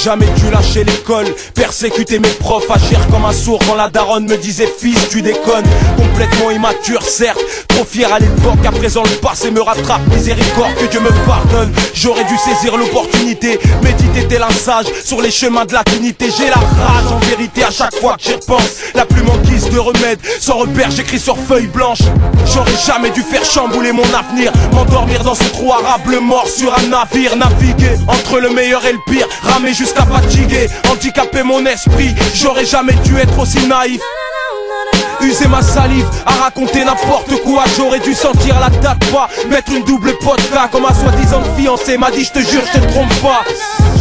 jamais dû lâcher l'école, persécuter mes profs, agir comme un sourd quand la daronne me disait fils tu déconnes. Complètement immature certes, trop fier à l'époque, à présent le passé me rattrape, miséricorde que Dieu me pardonne. J'aurais dû saisir l'opportunité, méditer tel un sage sur les chemins de la dignité. J'ai la rage en vérité à chaque fois que j'y repense, la plume en guise de remède, sans repère j'écris sur feuille blanche. J'aurais jamais dû faire chambouler mon avenir, m'endormir dans ce trou arabe, le mort sur un navire, naviguer entre le meilleur et le pire, ramer jusqu'à fatiguer, handicaper mon esprit. J'aurais jamais dû être aussi naïf, user ma salive à raconter n'importe quoi. J'aurais dû sentir la date pas, mettre une double vodka comme ma soi-disant fiancée m'a dit je te jure je te trompe pas.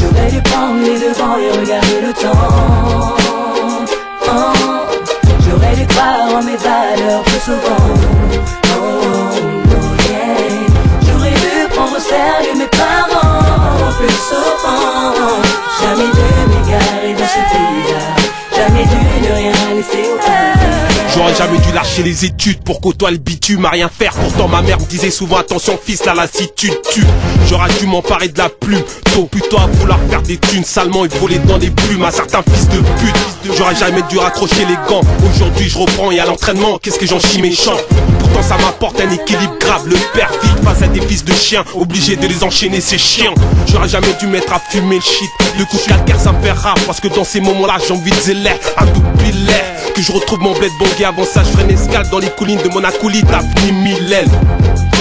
J'aurais dû prendre les devants et regarder le temps. J'aurais dû croire en mes valeurs plus souvent. J'aurais dû prendre au sérieux mes parents plus souvent. Jamais dû m'égarer dans ce pays-là, jamais dû ne rien laisser au hasard. J'aurais jamais dû lâcher les études pour côtoyer le bitume à rien faire. Pourtant ma mère me disait souvent attention fils, la lassitude tue. J'aurais dû m'emparer de la plume tôt, plutôt à vouloir faire des thunes salement et voler dans des plumes à certains fils de pute. J'aurais jamais dû raccrocher les gants. Aujourd'hui je reprends et à l'entraînement qu'est-ce que j'en chie méchant. Pourtant ça m'apporte un équilibre grave. Le père vide face à des fils de chiens, obligé de les enchaîner ces chiens. J'aurais jamais dû mettre à fumer le shit. Le coup de calcaire ça me fait rare, parce que dans ces moments là j'ai envie de zéler un double billet. Que je retrouve mon bled bongué, avant ça je ferai une escale dans les collines de Monacolite, avenue Milène.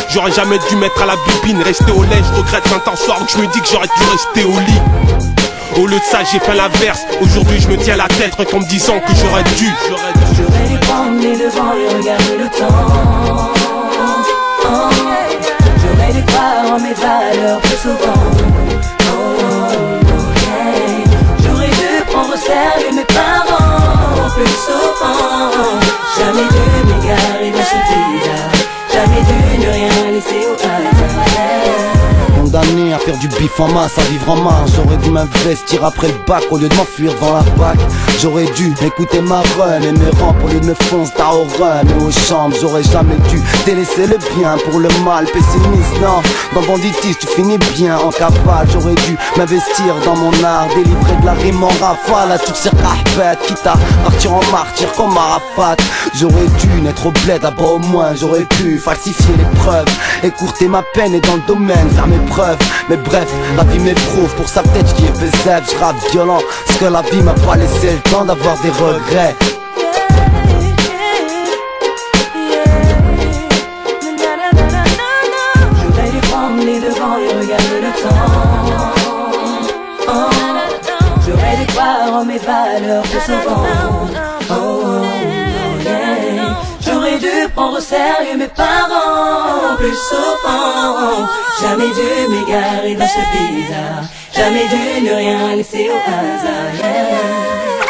J'aurais jamais dû mettre à la bibine, rester au lait, je regrette 20 ans soir où je me dis que j'aurais dû rester au lit. Au lieu de ça j'ai fait l'inverse, aujourd'hui je me tiens la tête en me disant que j'aurais dû. J'aurais dû prendre les devants et regarder le temps. J'aurais dû croire en mes valeurs plus souvent. J'aurais dû prendre au sérieux mes parents plus souvent. Jamais dû m'égarer dans ce pays-là, jamais dû ne rien laisser au hasard. Condamné à faire du bif en masse, à vivre en marge. J'aurais dû m'investir après le bac au lieu de m'enfuir dans la bac. J'aurais dû écouter ma run et mes rampes au lieu de me foncer au run et aux chambres. J'aurais jamais dû délaisser le bien pour le mal. Pessimiste, non, dans banditisme tu finis bien en cavale. J'aurais dû m'investir dans mon art, délivrer de la rime en rafale à toutes ces rahbêtes, quitte à partir en martyr comme Arafat. J'aurais dû naître au bled, là-bas au moins j'aurais pu falsifier les preuves, écourter ma peine et dans le domaine faire mes preuves. Mais bref, la vie m'éprouve, pour ça peut-être j'y ai fait zèle. J'rappe violent, parce que la vie m'a pas laissé le temps d'avoir des regrets. J'aurais dû prendre les devants et regarder le temps. J'aurais dû croire en mes valeurs plus souvent. J'aurais dû prendre au sérieux mes parents plus souvent. Jamais dû m'égarer dans ce bizarre, jamais dû ne rien laisser au hasard.